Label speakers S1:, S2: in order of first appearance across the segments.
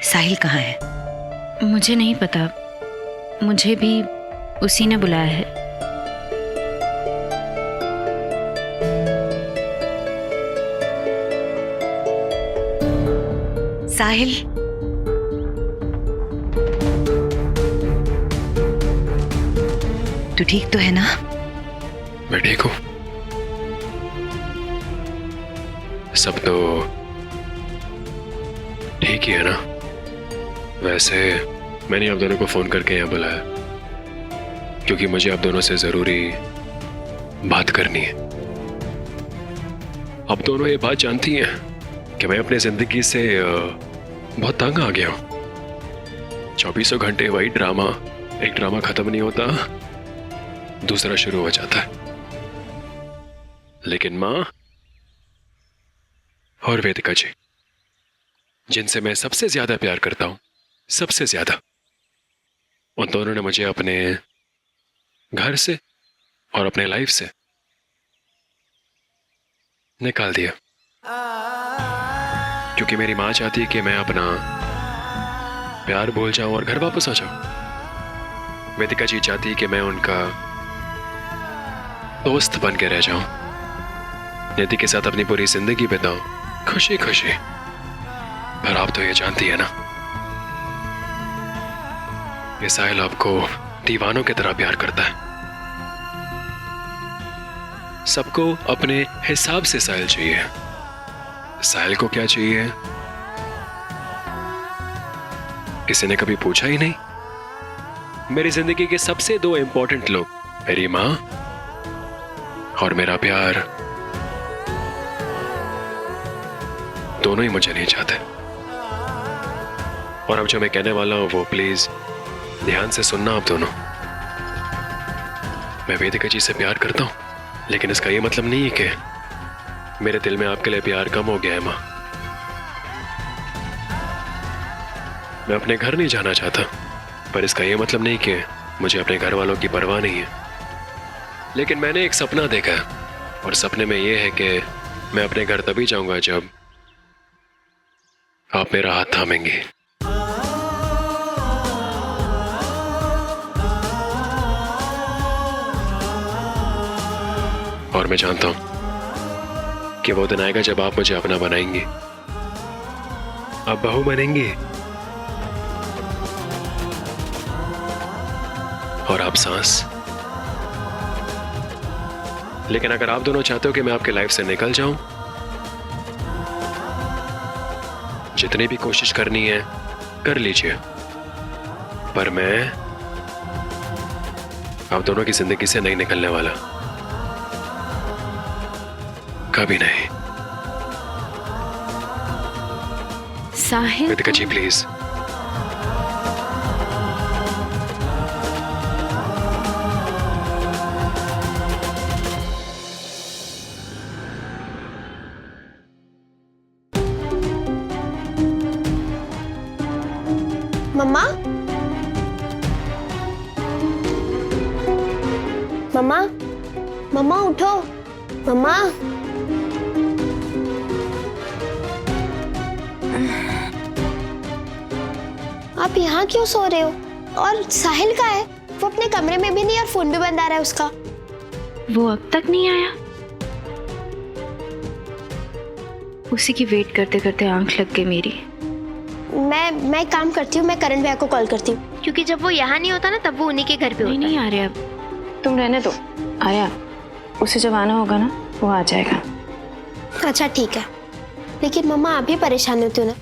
S1: साहिल कहाँ है?
S2: मुझे नहीं पता, मुझे भी उसी ने बुलाया है।
S1: साहिल, तू ठीक तो है ना?
S3: मैं ठीक हूँ। सब तो ठीक ही है ना। वैसे मैंने आप दोनों को फोन करके यहाँ बुलाया क्योंकि मुझे आप दोनों से जरूरी बात करनी है। आप दोनों ये बात जानती हैं कि मैं अपनी जिंदगी से बहुत तंग आ गया हूँ। 24 घंटे वही ड्रामा, एक ड्रामा खत्म नहीं होता, दूसरा शुरू हो जाता है। लेकिन माँ और वेदिका जी, जिनसे मैं सबसे ज्यादा प्यार करता हूं, सबसे ज्यादा, उन दोनों ने मुझे अपने घर से और अपने लाइफ से निकाल दिया क्योंकि मेरी माँ चाहती है कि मैं अपना प्यार भूल जाऊं और घर वापस आ जाऊं। वेदिका जी चाहती है कि मैं उनका दोस्त बन के रह जाऊं, निधि के साथ अपनी पूरी जिंदगी बिताऊं खुशी खुशी। पर आप तो ये जानती है ना, ये साहिल आपको दीवानों की तरह प्यार करता है। सबको अपने हिसाब से साहिल चाहिए। साहिल को क्या चाहिए किसी ने कभी पूछा ही नहीं। मेरी जिंदगी के सबसे दो इंपॉर्टेंट लोग, मेरी माँ और मेरा प्यार, दोनों ही मुझे नहीं चाहते। और अब जो मैं कहने वाला हूं वो प्लीज ध्यान से सुनना आप दोनों। मैं वेदिका जी से प्यार करता हूं, लेकिन इसका ये मतलब नहीं है कि मेरे दिल में आपके लिए प्यार कम हो गया है माँ। मैं अपने घर नहीं जाना चाहता, पर इसका ये मतलब नहीं कि मुझे अपने घर वालों की परवाह नहीं है। लेकिन मैंने एक सपना देखा है और सपने में यह है कि मैं अपने घर तभी जाऊंगा जब आप मेरा हाथ थामेंगे। और मैं जानता हूं कि वो दिन आएगा जब आप मुझे अपना बनाएंगे, आप बहू बनेंगे और आप सांस। लेकिन अगर आप दोनों चाहते हो कि मैं आपके लाइफ से निकल जाऊं, जितनी भी कोशिश करनी है कर लीजिए, पर मैं आप दोनों की जिंदगी से नहीं निकलने वाला, कभी नहीं।
S2: साहिल,
S3: वेदिका जी प्लीज।
S4: मम्मा, मम्मा, मम्मा उठो, मम्मा। आप यहाँ क्यों सो रहे हो? और साहिल का है? वो अपने कमरे में भी नहीं और फोन भी बंद आ रहा है उसका।
S2: वो अब तक नहीं आया? उसी की वेट करते करते आंख लग गई मेरी।
S4: मैं एक काम करती हूँ, मैं करण भैया को कॉल करती हूँ, क्योंकि जब वो यहाँ नहीं होता ना तब वो उन्हीं के घर पे होता है।
S2: नहीं आ रहे अब, तुम रहने दो। आया, उसे जब आना होगा ना वो आ जाएगा।
S4: अच्छा ठीक है, लेकिन मम्मा आप भी परेशान होती हो ना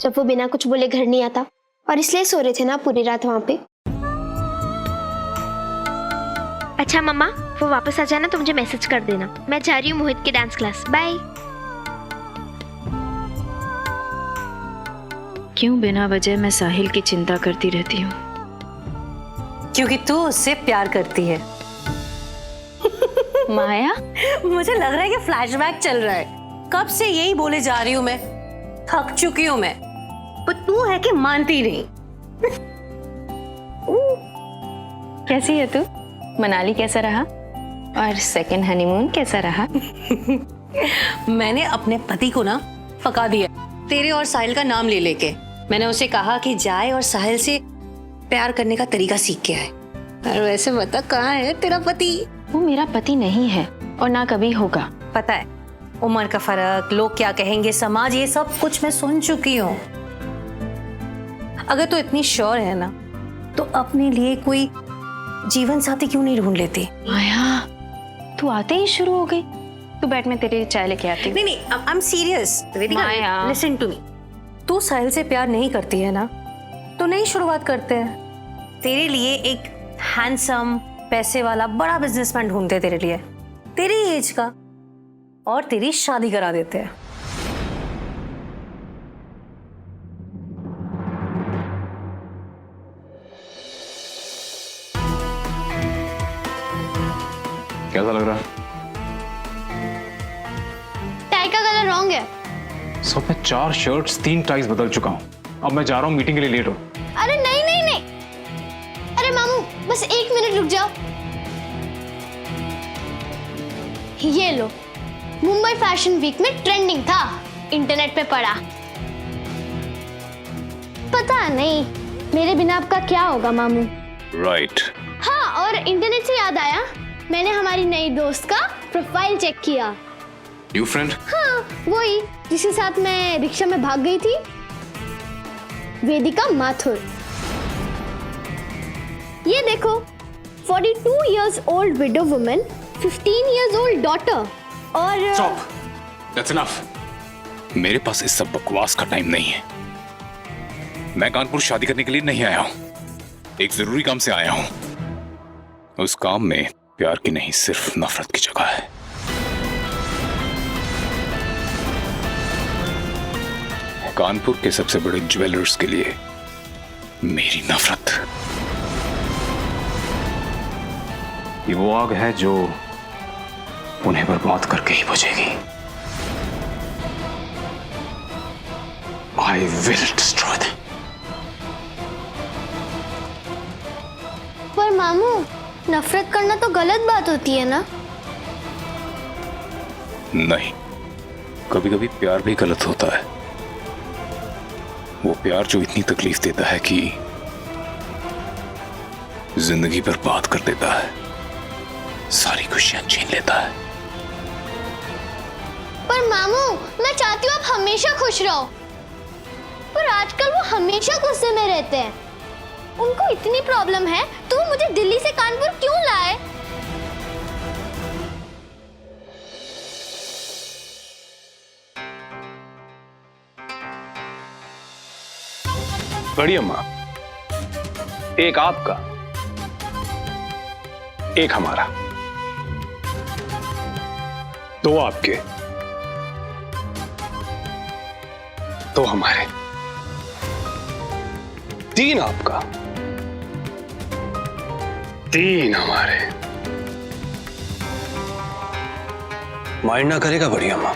S4: जब वो बिना कुछ बोले घर नहीं आता, और इसलिए सो रहे थे ना पूरी रात वहाँ पे। अच्छा मम्मा, वो वापस आ जाना तो मुझे मैसेज कर देना। मैं जा रही हूँ मोहित की डांस क्लास। बाय।
S2: क्यों बिना वजह मैं साहिल की चिंता करती रहती हूँ?
S5: क्योंकि तू उससे प्यार करती है।
S2: माया,
S5: मुझे लग रहा है कि फ्लैशबैक चल रहा है। कब से यही बोले जा रही हूँ मैं, थक चुकी हूँ मैं, पर तू है कि मानती नहीं।
S2: कैसी है तू? मनाली कैसा रहा? और सेकंड हनीमून कैसा रहा?
S5: मैंने अपने पति को ना फका दिया तेरे और साहिल का नाम ले लेके। मैंने उसे कहा कि जाए और साहिल से प्यार करने का तरीका सीख के आए। और वैसे बता कहाँ है तेरा पति?
S2: वो मेरा पति नहीं है और ना कभी होगा।
S5: पता है, उम्र का फर्क, लोग क्या कहेंगे, समाज, ये सब कुछ मैं सुन चुकी हूँ। अगर तू इतनी श्योर है ना, तो अपने लिए कोई जीवन साथी क्यों नहीं ढूंढ लेती?
S2: माया, तू आते ही शुरू हो गई। तू बैठ, मैं तेरे लिए चाय लेके आती हूँ।
S5: नहीं, I am serious.
S2: Maya.
S5: Listen to me. तू साहिल से प्यार नहीं करती है ना, तो नई शुरुआत करते हैं। तेरे लिए एक हैंडसम, पैसे वाला बड़ा बिजनेसमैन ढूंढते हैं तेरे लिए, तेरी एज का, और तेरी शादी करा देते हैं।
S6: कैसा लग रहा है?
S4: टाई का कलर रॉन्ग है।
S6: सब मैं 4 शर्ट्स 3 टाइज बदल चुका हूँ। अब मैं जा रहा हूँ मीटिंग के लिए, लेट हो।
S4: अरे नहीं नहीं नहीं, अरे मामू बस 1 मिनट रुक जाओ। ये लो, मुंबई फैशन वीक में ट्रेंडिंग था, इंटरनेट पे पढ़ा। पता नहीं मेरे बिना आपका क्या होगा मामू।
S6: राइट।
S4: हाँ, और इंटरनेट से याद आया, मैंने हमारी नई दोस्त का प्रोफाइल चेक किया।
S6: New friend?
S4: हाँ, वही जिसके साथ मैं रिक्शा में भाग गई थी, वेदिका माथुर। ये देखो, 42 years old widow woman, 15 years old daughter, और
S6: स्टॉप, दैट्स इनफ। मेरे पास इस सब बकवास का टाइम नहीं है। मैं कानपुर शादी करने के लिए नहीं आया हूं, एक जरूरी काम से आया हूं। उस काम में प्यार की नहीं, सिर्फ नफरत की जगह है। कानपुर के सबसे बड़े ज्वेलर्स के लिए मेरी नफरत, ये वो आग है जो उन्हें बर्बाद करके ही बुझेगी। I will destroy them.
S4: पर मामू, नफरत करना तो गलत बात होती है ना?
S6: नहीं, कभी कभी प्यार भी गलत होता है। वो प्यार जो इतनी तकलीफ देता है कि जिंदगी बर्बाद कर देता है, सारी खुशियां छीन लेता है।
S4: पर मामू, मैं चाहती हूँ आप हमेशा खुश रहो, पर आजकल वो हमेशा गुस्से में रहते हैं। उनको इतनी प्रॉब्लम है तो वो मुझे दिल्ली से कानपुर क्यों लाए?
S7: बड़ी अम्मा, एक आपका, एक हमारा, 2 आपके, 2 हमारे, 3 आपका, 3 हमारे। माइंड ना करेगा बड़ी अम्मा,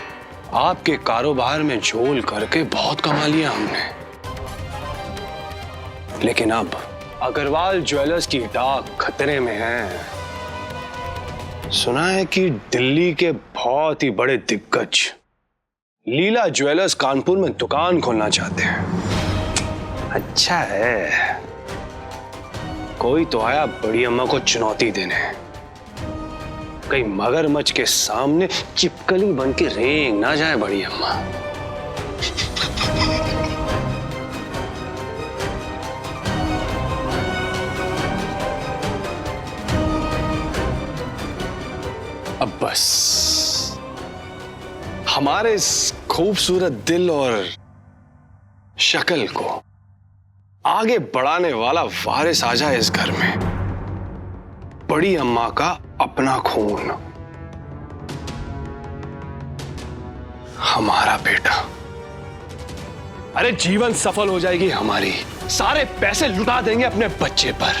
S7: आपके कारोबार में झोल करके बहुत कमा लिया हमने, लेकिन अब अग्रवाल ज्वेलर्स की डाक खतरे में है। सुना है कि दिल्ली के बहुत ही बड़े दिग्गज लीला ज्वेलर्स कानपुर में दुकान खोलना चाहते हैं। अच्छा है, कोई तो आया बड़ी अम्मा को चुनौती देने, कहीं मगरमच्छ के सामने चिपकली बन के रेंग ना जाए बड़ी अम्मा। अब बस हमारे इस खूबसूरत दिल और शक्ल को आगे बढ़ाने वाला वारिस आ जाए इस घर में, बड़ी अम्मा का अपना खून, हमारा बेटा। अरे जीवन सफल हो जाएगी हमारी, सारे पैसे लुटा देंगे अपने बच्चे पर।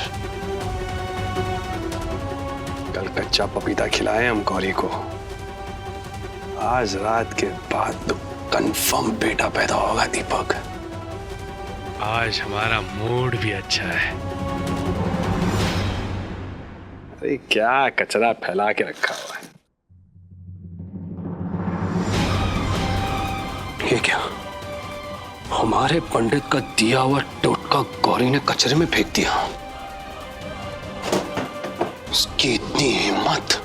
S7: कल कच्चा पपीता खिलाए हम गौरी को, आज रात के बाद तो कंफर्म बेटा पैदा होगा दीपक।
S3: आज हमारा मूड भी अच्छा है।
S7: अरे क्या कचरा फैला के रखा हुआ है। ये क्या, हमारे पंडित का दिया हुआ टोटका गौरी ने कचरे में फेंक दिया। उसकी इतनी हिम्मत।